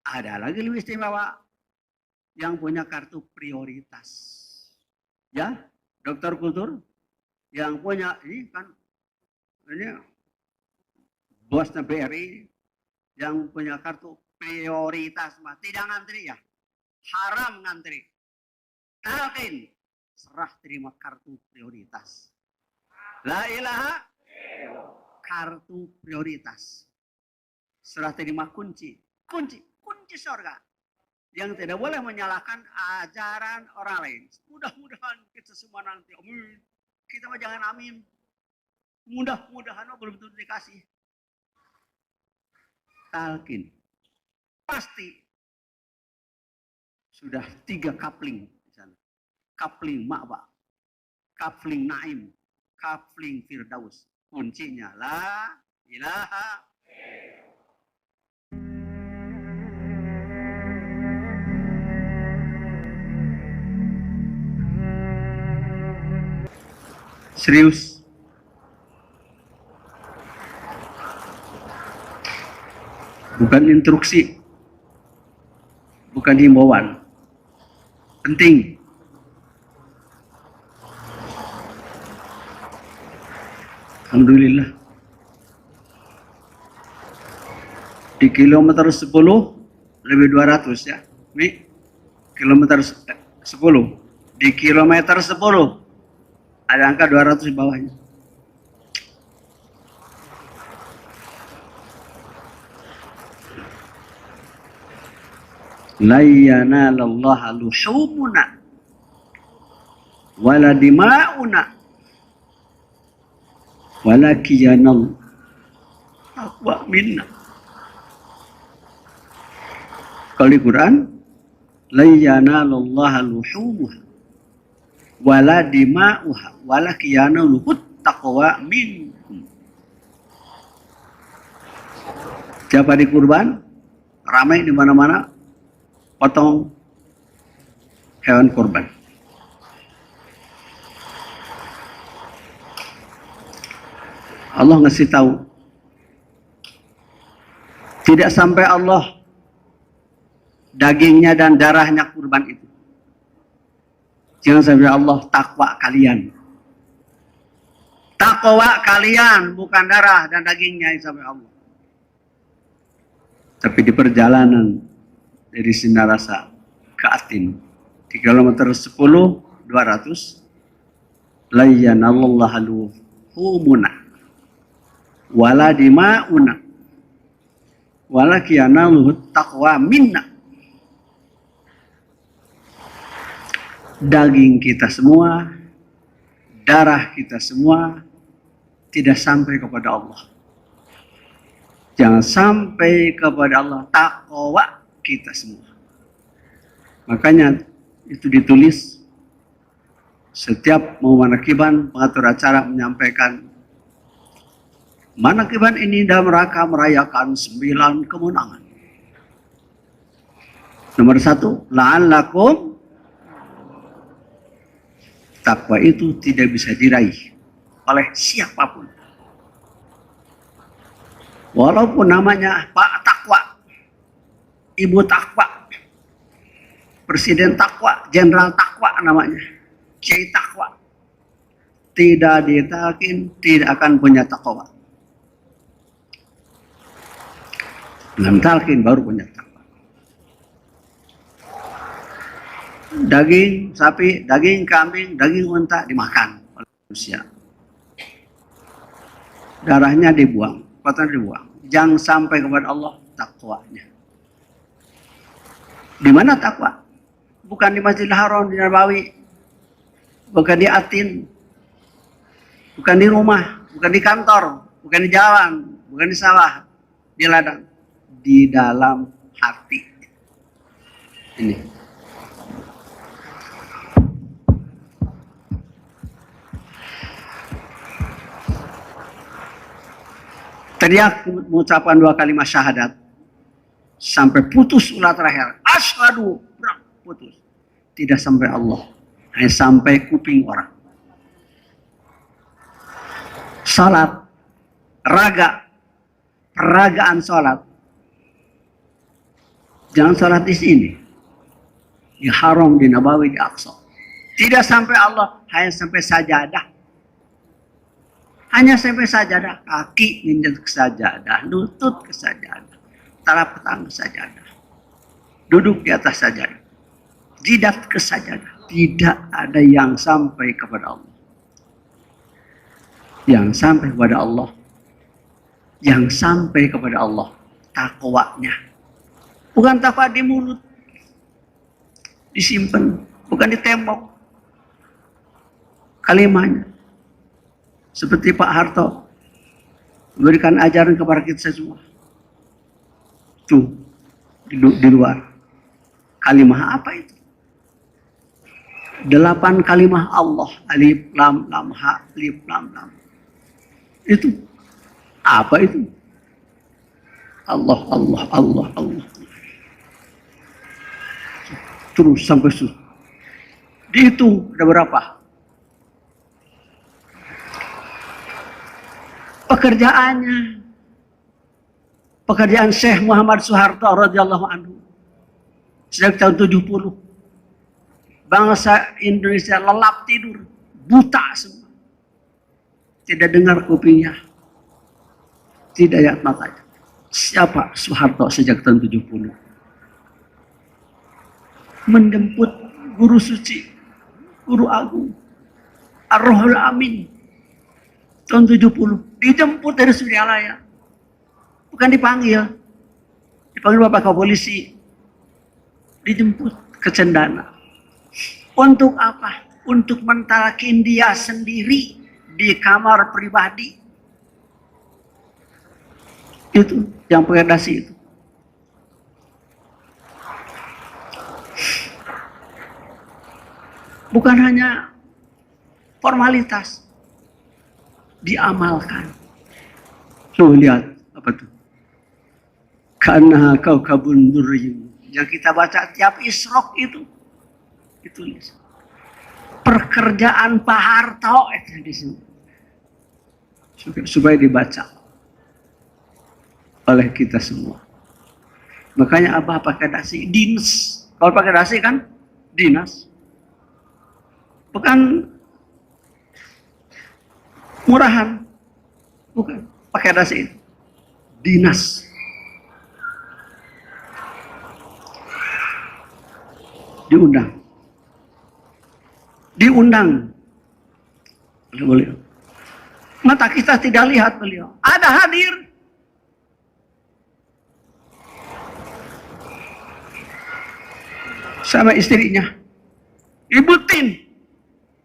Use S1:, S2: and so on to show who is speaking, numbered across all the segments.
S1: Ada lagi lebih istimewa yang punya kartu prioritas. Ya, dokter kultur yang punya ini kan ini bosnya BRI yang punya kartu prioritas mah tidak ngantri ya, haram ngantri. Talqin, serah terima kartu prioritas. La ilaha, kartu prioritas. Serah terima kunci surga. Yang tidak boleh menyalahkan ajaran orang lain. Mudah-mudahan kita semua nanti, amin. Kita mah jangan amin. Mudah-mudahan belum tentu dikasih. Talqin. Pasti sudah 3 kapling di sana. Kapling Ma'wa, kapling Naim, kapling Firdaus. Kuncinya la ilaha. Serius. Bukan instruksi. Bukan himbauan. Penting. Alhamdulillah. Di kilometer 10 lebih 200 ya. Ini kilometer 10. Di kilometer 10 ada angka 200 di bawahnya. La yanalallaha luhumuna wala dima'una walakin yanal taqwa minna. Kalau di Quran, la yanalallaha luhumuha wala dima'uha walakin yanaluhut taqwa minkum. Siapa di kurban, ramai di mana-mana potong hewan kurban. Allah ngasih tahu, tidak sampai Allah dagingnya dan darahnya kurban itu. Jangan sampai Allah takwa kalian. Takwa kalian bukan darah dan dagingnya sampai Allah. Tapi di perjalanan dari Sinarasa ke Atin di kilometer 10 200 la yanallahu luhumuna wala dima'una walakin yanaluhu taqwa minna. Daging kita semua, darah kita semua tidak sampai kepada Allah. Jangan sampai kepada Allah takwa kita semua. Makanya itu ditulis setiap mau manakiban, pengatur acara menyampaikan manakiban ini dalam rangka merayakan 9 kemenangan. Nomor 1, la'allakum. Takwa itu tidak bisa diraih oleh siapapun. Walaupun namanya Pak Takwa, Ibu Takwa, Presiden Takwa, Jenderal Takwa namanya, Kiai Takwa, tidak ditalkin, tidak akan punya takwa. Dengan talkin baru punya takwa. Daging sapi, daging kambing, daging unta dimakan oleh manusia. Darahnya dibuang, kotoran dibuang. Jangan sampai kepada Allah takwanya. Di mana takwa? Bukan di Masjidil Haram, di Nabawi, bukan di Atin, bukan di rumah, bukan di kantor, bukan di jalan, bukan di sawah, di ladang, di dalam hati. Ini. Teriak mengucapkan 2 kalimat syahadat sampai putus ulah terakhir. Asyhadu, putus. Tidak sampai Allah, hanya sampai kuping orang. Salat, raga, peragaan salat Jangan salat di sini. Di Haram, di Nabawi, di Aqsa. Tidak sampai Allah, hanya sampai sajadah. Hanya sampai sajadah. Kaki nginjak ke sajadah, lutut ke sajadah, telapak tangan ke sajadah. Duduk di atas sajadah. Jidat ke sajadah. Tidak ada yang sampai kepada Allah. Yang sampai kepada Allah. Yang sampai kepada Allah. Takwanya. Bukan takwa di mulut. Disimpan. Bukan di tembok. Kalimatnya. Seperti Pak Harto. Memberikan ajaran kepada kita semua. Tuh. Di luar. Kalimah apa itu? 8 kalimah Allah. Alif, lam, lam, ha, alif, lam, lam. Itu. Apa itu? Allah, Allah, Allah, Allah. Terus sampai sus. Dihitung ada berapa? Pekerjaannya. Pekerjaan Syekh Muhammad Soeharto radhiyallahu anhu. Sejak tahun 70. Bangsa Indonesia lelap tidur. Buta semua. Tidak dengar kupingnya. Tidak lihat matanya. Siapa Soeharto sejak tahun 70? Menjemput guru suci, guru agung, Ar-Ruhul Amin. Tahun 70. Dijemput dari Suryalaya. Bukan dipanggil. Dipanggil Bapak Polisi. Dijemput ke Cendana. Untuk apa? Untuk mentalkin dia sendiri di kamar pribadi. Itu yang pakai dasi itu. Bukan hanya formalitas, diamalkan. Tuh lihat apa tuh? Karena kau kabun duriyum. Yang kita baca tiap Isrok itu ditulis. Pekerjaan Pak Harto itu di sini. Supaya dibaca oleh kita semua. Makanya Abah pakai dasi dinas. Kalau pakai dasi kan dinas. Bukan murahan. Bukan. Pakai dasi itu. Dinas. Diundang. Diundang. Boleh. Mata kita tidak lihat beliau. Ada hadir. Sama istrinya. Ibu Tin.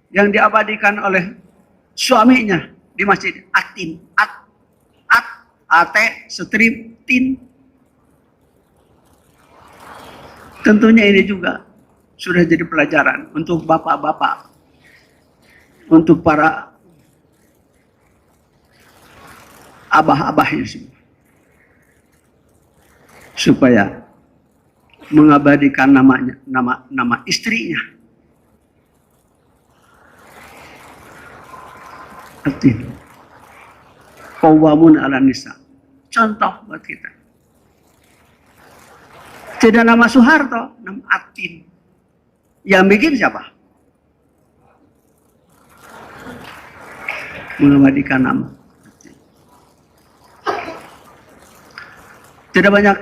S1: Yang diabadikan oleh suaminya di masjid. Atin. Ate, strip, tin. Tentunya ini juga sudah jadi pelajaran untuk bapak-bapak. Untuk para abah-abahnya semua. Supaya mengabadikan nama istrinya. Atin. Qawamun ala nisa. Contoh buat kita. Tidak nama Soeharto, nama Atin. Yang bikin siapa? Mengabadikan nama. Tidak banyak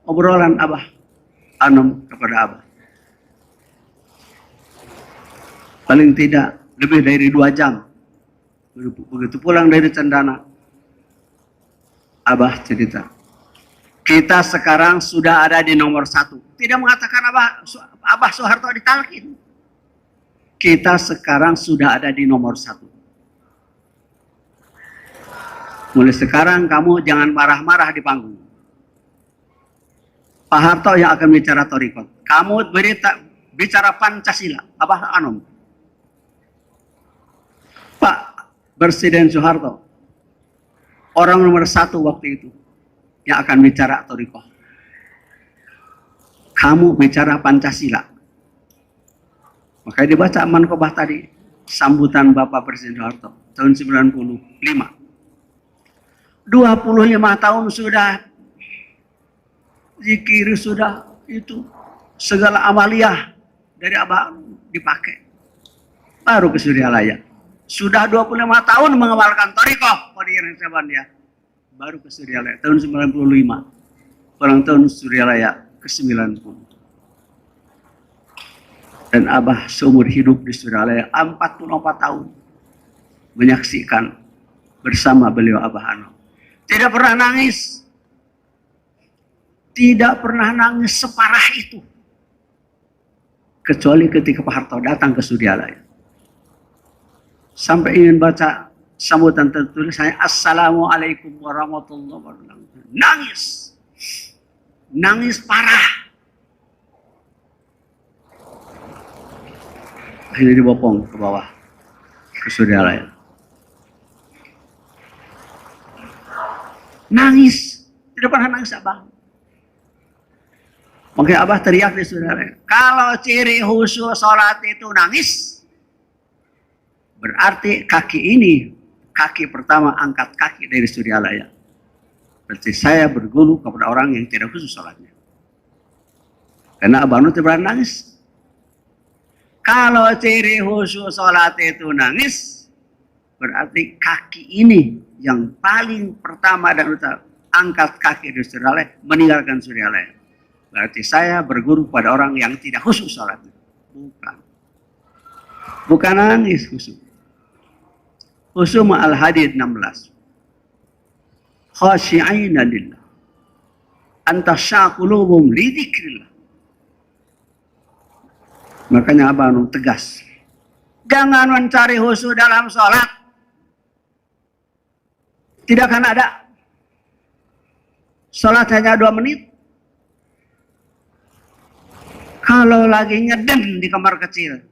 S1: obrolan Abah Anom kepada Abah. Paling tidak lebih dari 2 jam. Begitu pulang dari Cendana, Abah cerita. Kita sekarang sudah ada di nomor 1. Tidak mengatakan Abah Soeharto ditalkin. Kita sekarang sudah ada di nomor 1. Mulai sekarang kamu jangan marah-marah di panggung. Pak Harto yang akan bicara Torikot. Kamu bicara Pancasila. Abah Anom. Pak Presiden Soeharto. Orang nomor 1 waktu itu. Yang akan bicara Torikoh. Kamu bicara Pancasila. Makanya dibaca Mankobah tadi. Sambutan Bapak Presiden Soeharto. Tahun 95. 25 tahun sudah zikir sudah, itu segala amaliyah dari Abah dipakai. Baru ke Suryalaya. Sudah 25 tahun mengamalkan thariqah Qadiriyah Naqsabandiyah. Baru ke Suryalaya tahun 95. Ulang tahun Suryalaya ke-90. Dan Abah seumur hidup di Suryalaya 44 tahun menyaksikan bersama beliau Abah Ano. Tidak pernah nangis. Tidak pernah nangis separah itu. Kecuali ketika Pak Harto datang ke Suryalaya. Sampai ingin baca sambutan tertulis saya, Assalamualaikum warahmatullahi wabarakatuh. Nangis. Nangis parah. Akhirnya dibopong ke bawah. Ke Suryalaya. Nangis. Tidak pernah nangis Abah. Makanya Abah teriak di Suryalaya. Kalau ciri khusyuk sholat itu nangis, berarti kaki ini, kaki pertama angkat kaki dari Suryalaya. Berarti saya berguru kepada orang yang tidak khusyuk sholatnya. Karena Abah Ano tidak pernah nangis. Kalau ciri khusyuk sholat itu nangis, berarti kaki ini yang paling pertama dan utama angkat kaki dari Suryalaya, meninggalkan Suryalaya. Berarti saya berguru pada orang yang tidak khusyuk sholatnya. Bukan. Bukan nangis khusyuk. Khusyuk ma'al hadid 16. Khashi'ina lillah. Antasyaqulubum lidikrillah. Makanya Abah Ano tegas. Jangan mencari khusyuk dalam sholat. Tidak akan ada. Sholat hanya 2 menit. Kalau lagi ngeden di kamar kecil,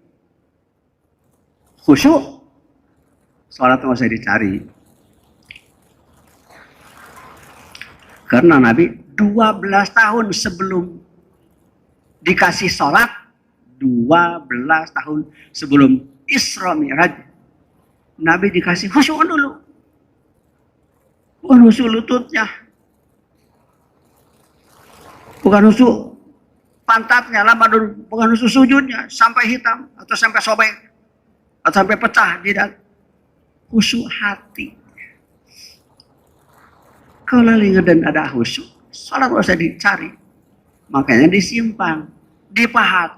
S1: khusyuk, sholat nggak usah dicari. Karena Nabi 12 tahun sebelum dikasih sholat, 12 tahun sebelum Isra Mi'raj, Nabi dikasih khusyuk dulu. Bukan khusyuk lututnya, bukan khusyuk pantatnya, lama dulu, bukan khusyuk sujudnya sampai hitam atau sampai sobek atau sampai pecah, tidak. Khusyuk hati. Kalau lagi dan ada khusyuk, sholat nggak usah dicari. Makanya disimpan, dipahat.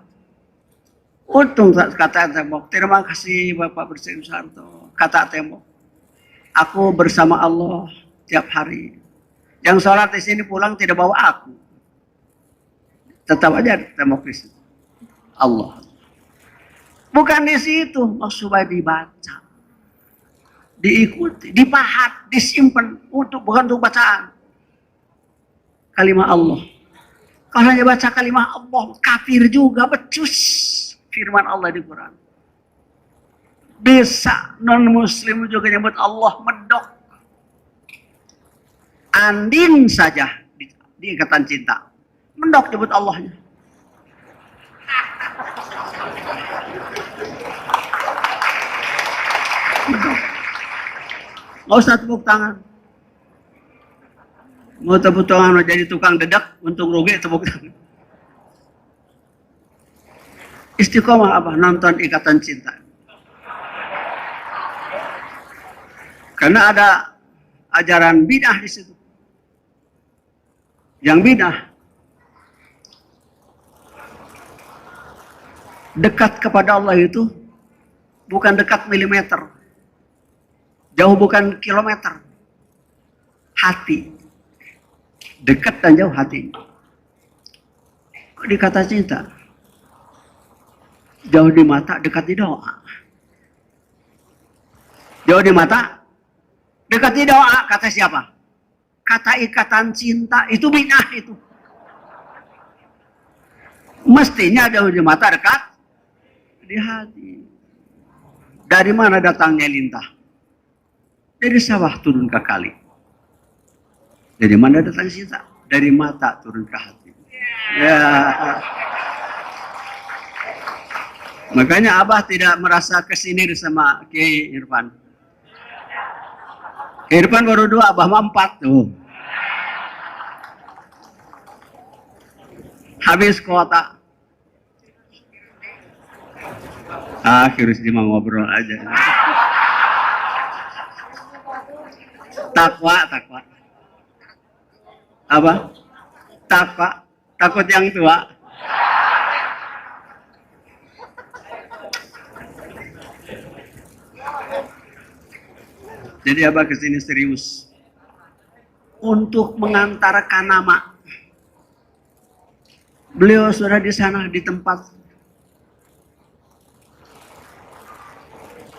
S1: Untung kata tembok, terima kasih Bapak Presiden Soeharto. Kata tembok, aku bersama Allah tiap hari. Yang sholat di sini pulang tidak bawa aku. Tetap aja tembok di situ. Allah. Bukan di situ, maksudnya dibaca. Diikuti, dipahat, disimpan bukan untuk bacaan. Kalimat Allah. Kalau hanya baca kalimat Allah, kafir juga, becus firman Allah di Quran. Bisa non-muslim juga nyebut Allah medok. Andin saja di ikatan cinta. Mendok nyebut Allahnya. Nggak usah tepuk tangan. Mau tepuk tangan jadi tukang dedak, untung rugi tepuk tangan. Istiqomah apa? Nonton Ikatan Cinta. Karena ada ajaran bidah di situ. Yang bidah dekat kepada Allah itu bukan dekat milimeter, jauh bukan kilometer, hati. Dekat dan jauh hati. Kok dikata cinta? Jauh di mata, dekat di doa. Jauh di mata, dekat di doa. Kata siapa? Kata ikatan cinta itu bid'ah itu. Mestinya jauh di mata, dekat di hati. Dari mana datangnya lintah? Dari sawah turun ke kali. Dari mana datang cinta? Dari mata turun ke hati. Ya. Makanya Abah tidak merasa kesinir sama Kiai Irfan. Kiai Irfan baru 2, Abah mah 4 tuh. Habis kuota. Virus dia mau ngobrol aja. Takwa. Apa? Takwa. Takut yang tua. Jadi Abah kesini serius untuk mengantarkan nama. Beliau sudah di sana di tempat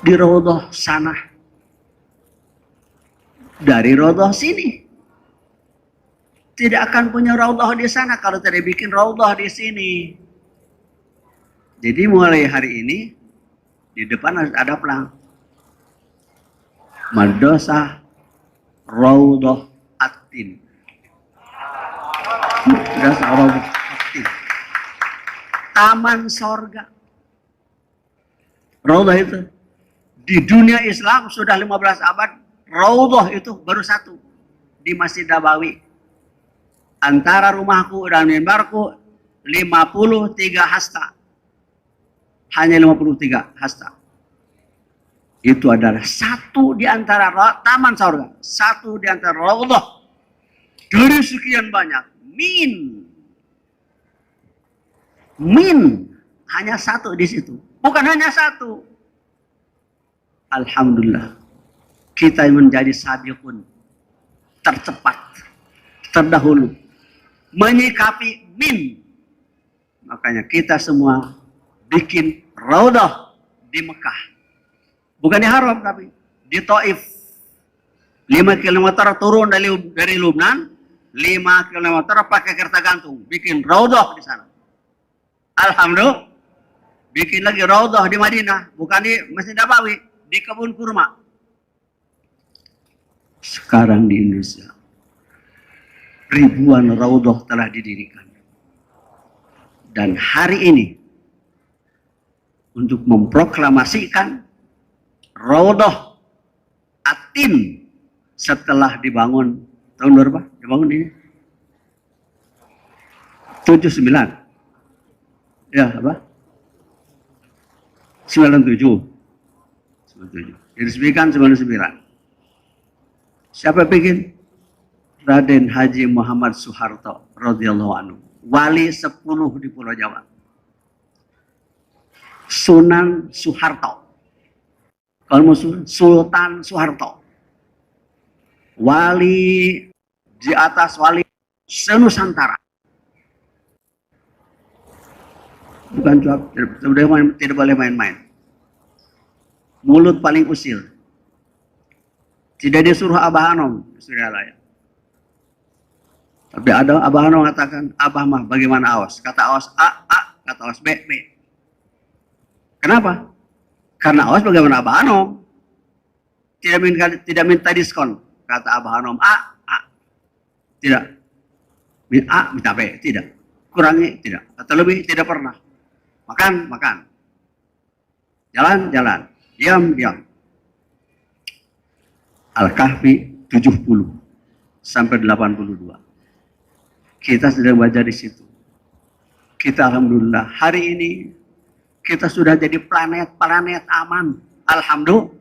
S1: di Raudhah sana, dari Raudhah sini. Tidak akan punya Raudhah di sana kalau tidak bikin Raudhah di sini. Jadi mulai hari ini di depan harus ada pelang. Madrasah Raudhah Atin. Madrasah Raudhah Atin. Taman sorga. Raudhah itu di dunia Islam sudah 15 abad. Raudhah itu baru satu di Masjid Nabawi. Antara rumahku dan mimbarku 53 hasta. Hanya 53 hasta. Itu adalah satu di antara taman sorga, satu di antara Raudhah dari sekian banyak. Min hanya satu di situ, bukan hanya satu. Alhamdulillah, kita menjadi sabiqun, tercepat, terdahulu, menyikapi min. Makanya kita semua bikin Raudhah di Mekah. Bukan di Haram tapi di Taif. 5 km turun dari Lubnan, 5 km pakai kereta gantung, bikin Raudhah di sana. Alhamdulillah, bikin lagi Raudhah di Madinah, bukan di Masjid Nabawi, di kebun kurma. Sekarang di Indonesia ribuan Raudhah telah didirikan. Dan hari ini untuk memproklamasikan Raudhah Atin setelah dibangun tahun berapa? Dibangun ini 79. Ya, apa? 97. Diresmikan 99. Siapa bikin? Raden Haji Muhammad Soeharto radhiyallahu anhu. Wali 10 di Pulau Jawa. Sunan Soeharto. Kalau musuh Sultan Soeharto, wali di atas wali senusantara. Bukan jawab, tidak boleh main-main. Mulut paling usil. Tidak disuruh Abah Anom, Suryalaya. Tapi ada Abah Anom mengatakan, Abah mah bagaimana awas? Kata awas A, kata awas B, B. Kenapa? Karena awas bagaimana Abah Anom. Tidak minta diskon. Kata Abah Anom A. Tidak. A, minta B. Tidak. Kurangi, tidak. Atau lebih, tidak pernah. Makan. Jalan. Diam. Al-Kahfi 70 sampai 82. Kita sedang baca di situ. Kita alhamdulillah hari ini kita sudah jadi planet aman. Alhamdulillah.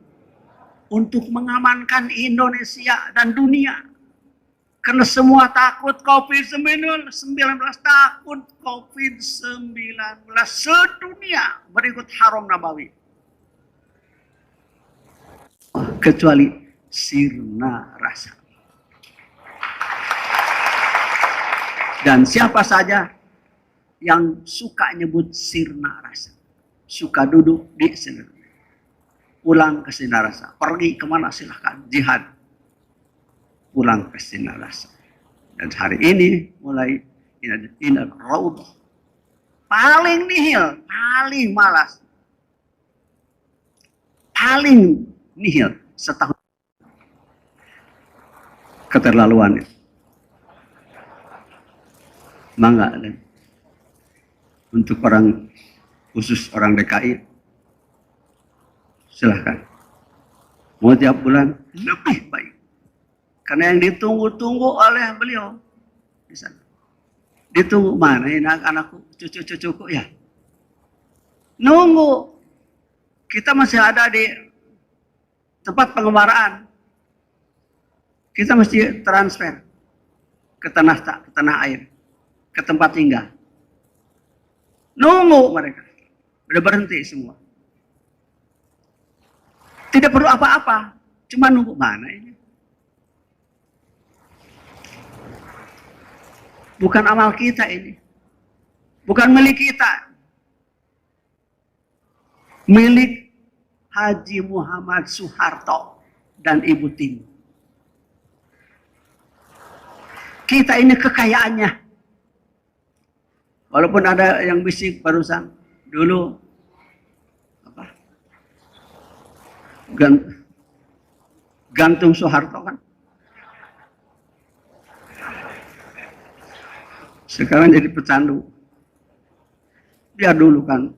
S1: Untuk mengamankan Indonesia dan dunia. Karena semua takut COVID-19. Takut COVID-19. Sedunia berikut Haram Nabawi. Kecuali Sirna Rasa. Dan siapa saja yang suka nyebut Sirna Rasa. Suka duduk di sini, pulang ke Sinarasa, pergi kemana silahkan, jihad, pulang ke Sinarasa. Dan hari ini mulai ini Raudhah paling nihil, paling malas, paling nihil setahun. Keterlaluan itu. Mangga dan untuk orang khusus orang DKI, silahkan. Mau tiap bulan lebih baik. Karena yang ditunggu-tunggu oleh beliau di sana. Ditunggu mana ini anakku, cucu-cucuku ya. Nunggu. Kita masih ada di tempat pengembaraan. Kita mesti transfer ke tanah air, ke tempat tinggal. Nunggu mereka. Udah berhenti semua. Tidak perlu apa-apa. Cuma nunggu mana ini. Bukan amal kita ini. Bukan milik kita. Milik Haji Muhammad Soeharto dan Ibu Tini. Kita ini kekayaannya. Walaupun ada yang bisik barusan. Dulu apa? Gantung Soeharto kan. Sekarang jadi pecandu. Dia dulu kan.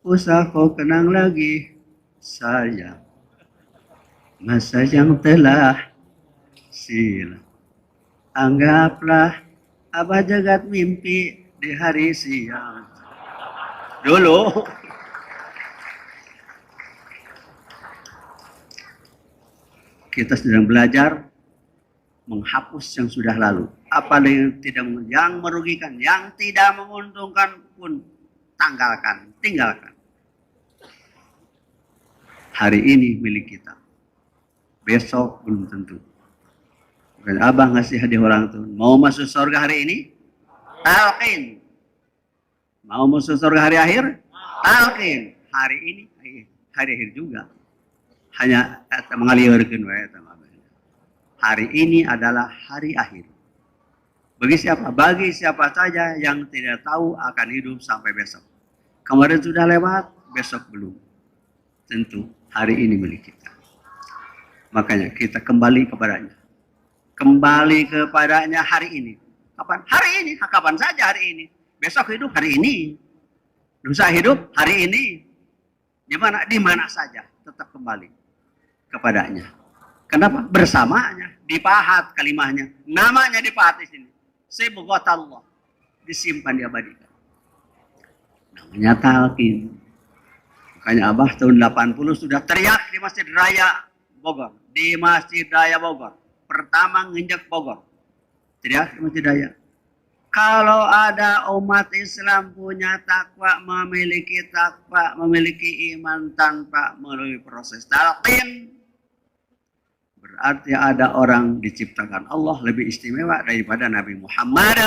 S1: Usah kau kenang lagi saya. Masa yang telah silam. Anggaplah Abah jagat mimpi di hari siang. Dulu. Kita sedang belajar menghapus yang sudah lalu. Apa yang merugikan, yang tidak menguntungkan pun tanggalkan, tinggalkan. Hari ini milik kita. Besok belum tentu. Bukan abah ngasih hadiah orang tua. Mau masuk surga hari ini? Talqin. Mau masuk surga hari akhir? Talqin. Hari ini, hari akhir juga. Hanya mengalirkan. Hari ini adalah hari akhir. Bagi siapa? Bagi siapa saja yang tidak tahu akan hidup sampai besok. Kemarin sudah lewat, besok belum. Tentu hari ini milik kita. Makanya kita kembali kepadanya. Kembali kepadanya hari ini. Kapan? Hari ini. Kapan saja hari ini. Besok hidup hari ini. Lusa hidup hari ini. Di mana saja tetap kembali kepadanya. Kenapa? Bersamanya. Dipahat kalimahnya. Namanya dipahat di sini. Sebugot Allah. Disimpan, diabadikan. Namanya talqin. Makanya Abah tahun 80 sudah teriak di Masjid Raya Bogor. Di Masjid Raya Bogor. Pertama nginjak Bogor. Teriak di Masjid Raya. Kalau ada umat Islam punya takwa, memiliki takwa, memiliki iman tanpa melalui proses talqin, berarti ada orang diciptakan Allah lebih istimewa daripada Nabi Muhammad.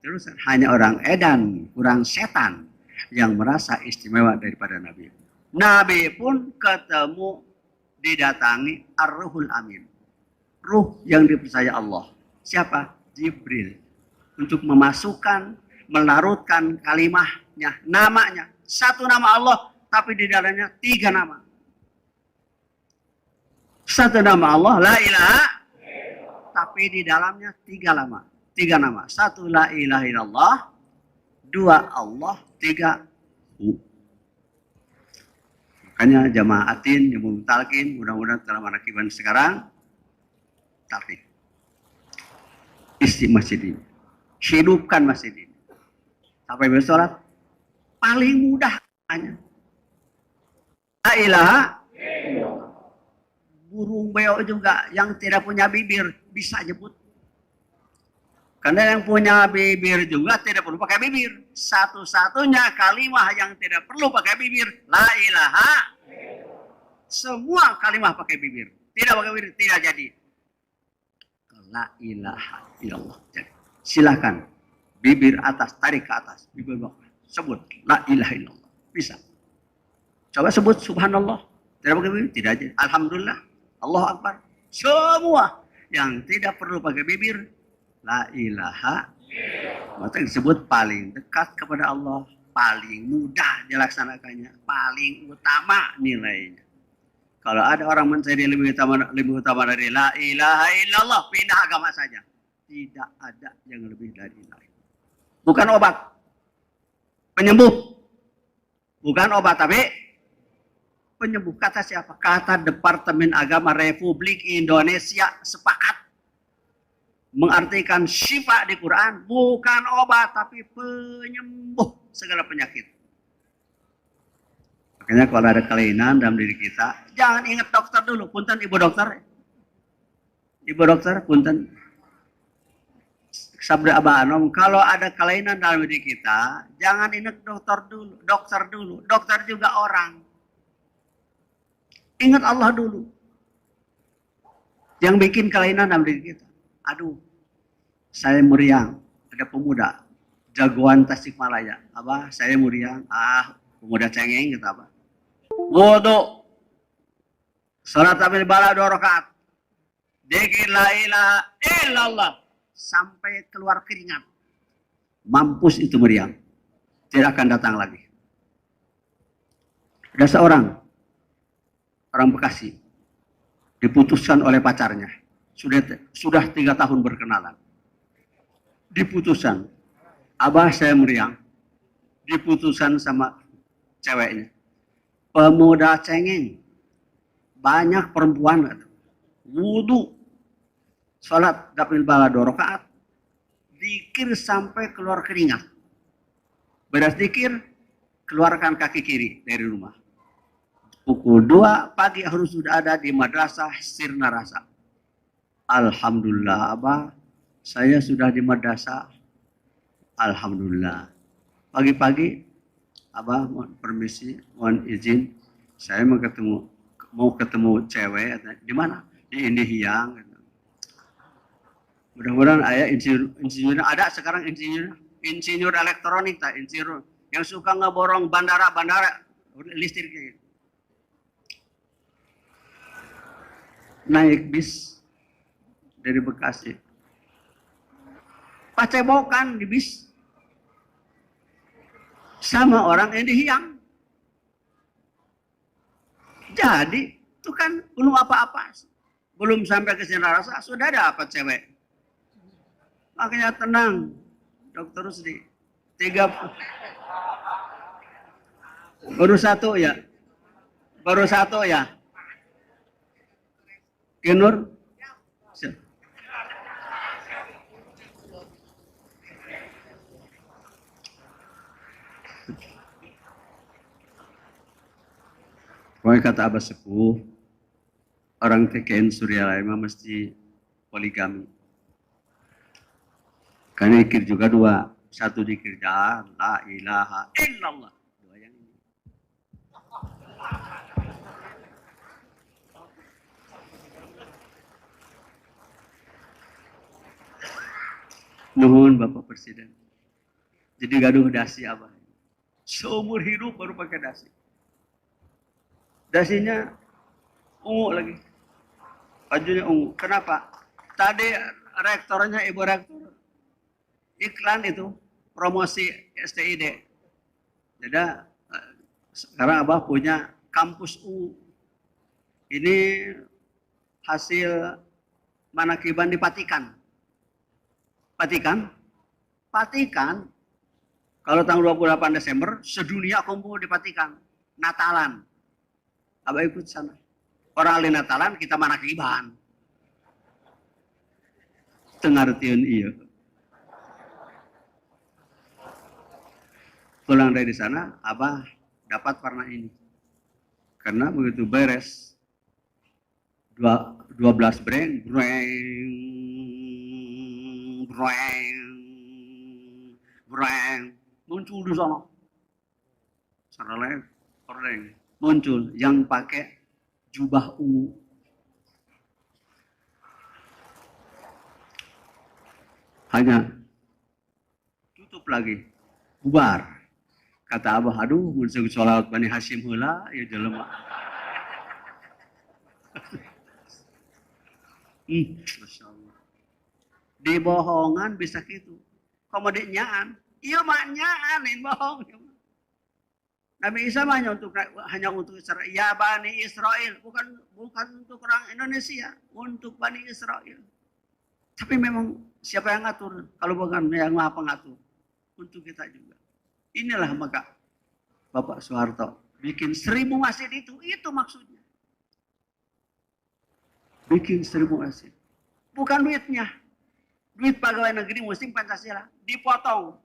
S1: Terus hanya orang edan, kurang setan yang merasa istimewa daripada Nabi. Nabi pun ketemu didatangi Ar-Ruhul Amin. Ruh yang dipercaya Allah. Siapa? Jibril. Untuk memasukkan, melarutkan kalimahnya, namanya. Satu nama Allah, tapi di dalamnya 3 nama. Satu nama Allah, la ilaha, tapi di dalamnya 3 nama. 3 nama. 1 la ilaha illallah, 2 Allah, 3 hu. Makanya jamaah atin, jamaah talqin, mudah-mudahan telah manakiban sekarang. Tapi isi masjid ini, hidupkan masjid ini. Sampai bersolat, paling mudah hanya la ilaha. Burung beo juga yang tidak punya bibir bisa nyebut. Karena yang punya bibir juga tidak perlu pakai bibir. Satu-satunya kalimah yang tidak perlu pakai bibir, la ilaha. Semua kalimah pakai bibir. Tidak pakai bibir, tidak jadi. La ilaha illallah. Jadi, silakan. Bibir atas, tarik ke atas. Bibir bawah. Sebut la ilaha illallah. Bisa. Coba sebut subhanallah. Tidak pakai bibir, tidak jadi. Alhamdulillah. Allahu Akbar. Semua yang tidak perlu pakai bibir, la ilaha. Maka disebut paling dekat kepada Allah, paling mudah dilaksanakannya, paling utama nilainya. Kalau ada orang mencari lebih utama dari la ilaha illallah, pindah agama saja. Tidak ada yang lebih dari lain. Bukan obat, penyembuh. Bukan obat, tapi penyembuh. Kata siapa? Kata Departemen Agama Republik Indonesia sepakat. mengartikan syifa di Quran bukan obat tapi penyembuh segala penyakit. Makanya kalau ada kelainan dalam diri kita, jangan ingat dokter dulu. Punten ibu dokter. Ibu dokter, punten. Sabda Abah Anom, kalau ada kelainan dalam diri kita, jangan ingat dokter dulu. Dokter dulu. Dokter juga orang. Ingat Allah dulu. Yang bikin kelainan dalam diri kita. Aduh, saya meriang. Ada pemuda. Jagoan Tasikmalaya. Abah, saya meriang. Pemuda cengeng gitu Abah. Wudu. Salat ambil bala 2 rakaat. Dzikir la ilaha illallah. Sampai keluar keringat. Mampus itu meriang. Tidak akan datang lagi. Ada seorang. Orang Bekasi. Diputuskan oleh pacarnya. Sudah 3 tahun berkenalan. Diputuskan. Abah saya meriang. Diputuskan sama ceweknya. Pemuda cengeng. Banyak perempuan. Wudu. Salat dapil bala 2 rakaat. Zikir sampai keluar keringat. Beres zikir, keluarkan kaki kiri dari rumah. Pukul 2 pagi harus sudah ada di madrasah Sirna Rasa. Alhamdulillah Abah, saya sudah di madrasah. Alhamdulillah. Pagi-pagi, Abah mohon permisi, mohon izin, saya mau ketemu cewek. Di mana? Di Indihiyang. Mudah-mudahan ayah insinyur ada sekarang insinyur elektronik tak insinyur yang suka ngeborong bandara listriknya. Naik bis dari Bekasi. Pacebokan di bis sama orang yang dihiang. Jadi itu kan belum apa-apa, belum sampai ke Sirna Rasa sudah ada apa cewek. Makanya tenang, Dokter Rusdi. 3 baru satu ya. Kinur. Pokoknya kata Abah Sepuh, orang TKN Suryalaya mesti poligami. Karena zikir juga 2. Satu zikir la ilaha illallah. 2 yang ini. Nuhun Bapak Presiden. Jadi gaduh dasi Abah. Seumur hidup baru pakai dasi. Dasinya ungu lagi. Bajunya ungu. Kenapa? Tadi rektornya Ibu Rektor iklan itu promosi STID. Jadi sekarang Abah punya kampus U. Ini hasil manakiban di Patikan. Patikan. Kalau tanggal 28 Desember sedunia kumpul di Patikan. Natalan. Abah ikut sana. Orang ahli Natalan kita manakiban. Tengartiun iya. Pulang dari sana, Abah dapat warna ini. Karena begitu beres, 12 breng, muncul di sana. Saralek, breng, muncul yang pakai jubah ungu. Hanya tutup lagi, bubar. Kata Abah, aduh, muncul sholat Bani Hashim hula, ya jelema. Masya Allah. Di bohongan bisa gitu. Komodit nyaan. Iya mak nyaan, ini bohong. Nabi Isa hanya untuk Israel. Ya Bani Israel, bukan untuk orang Indonesia, untuk Bani Israel. Tapi memang siapa yang ngatur? Kalau bukan yang Maha Pengatur, untuk kita juga. Inilah maka Bapak Soeharto bikin 1000 masjid itu maksudnya. Bikin 1000 masjid. Bukan duitnya. Duit pegawai negeri musim Pancasila dipotong.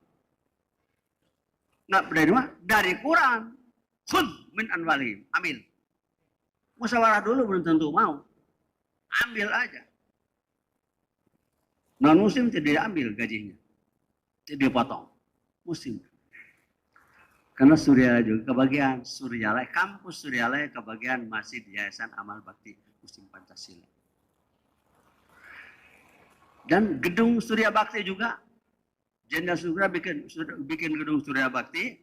S1: Nggak dari mana? Dari Quran. Khud min anwalihim. Ambil. Musyawarah dulu belum tentu mau. Ambil aja. Non muslim tidak ambil gajinya. Tidak dipotong. Muslim. Karena Suryalaya juga kebagian. Suryalaya, kampus Suryalaya kebagian masih di Yayasan Amal Bakti Muslim Pancasila. Dan gedung Surya Bakti juga. Jenderal Sugra bikin gedung Surya Bakti.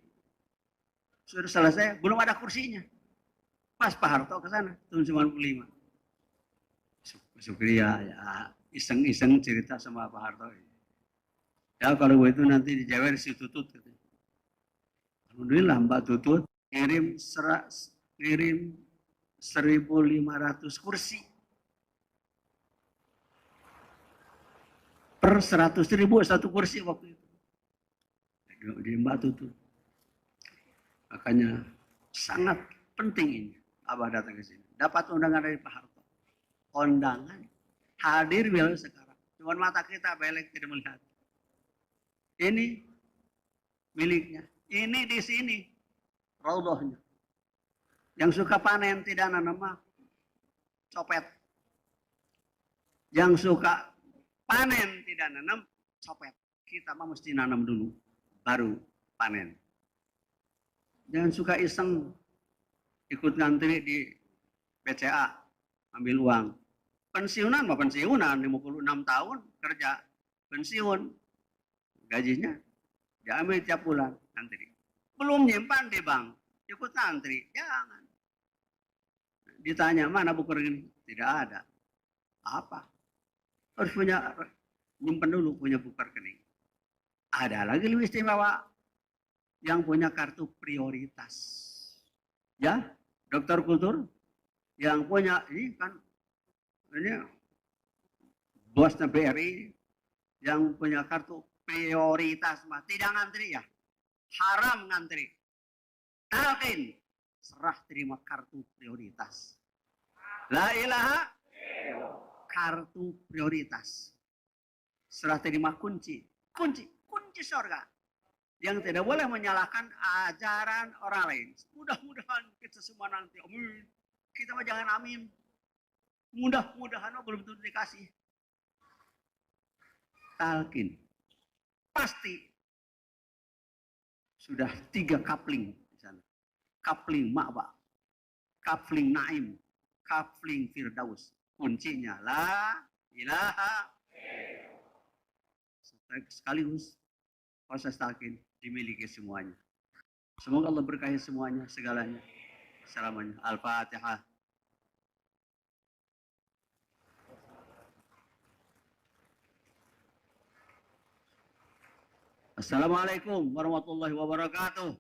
S1: Sudah selesai, belum ada kursinya. Pas Pak Harto ke sana, tahun 95. Sukria ya iseng-iseng cerita sama Pak Harto. Ya kalau itu nanti dijewer si Tutut. Alhamdulillah Mbak Tutut ngirim 1.500 kursi. Per 100.000 satu kursi waktu itu. Di Mbak Tutut. Makanya sangat penting ini. Abah datang ke sini. Dapat undangan dari Pak Harto. Undangan. Hadir beliau sekarang. Cuma mata kita belek tidak melihat. Ini miliknya. Ini di sini. Raudhahnya. Yang suka panen tidak nanam copet. Yang suka panen tidak nanam copet. Kita mah mesti nanam dulu. Baru panen. Jangan suka iseng ikut ngantri di BCA ambil uang. Pensiunan mah pensiunan 56 tahun kerja pensiun. Gajinya diambil tiap bulan ngantri. Belum nyimpan di bank, ikut ngantri. Jangan. Ditanya mana buku rekening? Tidak ada. Apa? Harus punya nyimpan dulu punya buku rekening. Ada lagi lebih istimewa yang punya kartu prioritas. Ya, dokter kultur yang punya ini kan ini bosnya BRI yang punya kartu prioritas mah tidak ngantri ya. Haram ngantri. Talqin serah terima kartu prioritas. La ilaha kartu prioritas. Serah terima kunci surga. Yang tidak boleh menyalahkan ajaran orang lain. Mudah-mudahan kita semua nanti, amin. Kita mah jangan amin. Mudah-mudahan belum tentu dikasih. Talqin. Pasti sudah 3 kapling di sana. Kapling Ma'wa, kapling Naim, kapling Firdaus. Kuncinya la ilaha sekaligus proses talqin dimiliki semuanya. Semoga Allah berkahi semuanya, segalanya. Selamanya. Al-Fatihah. Assalamualaikum warahmatullahi wabarakatuh.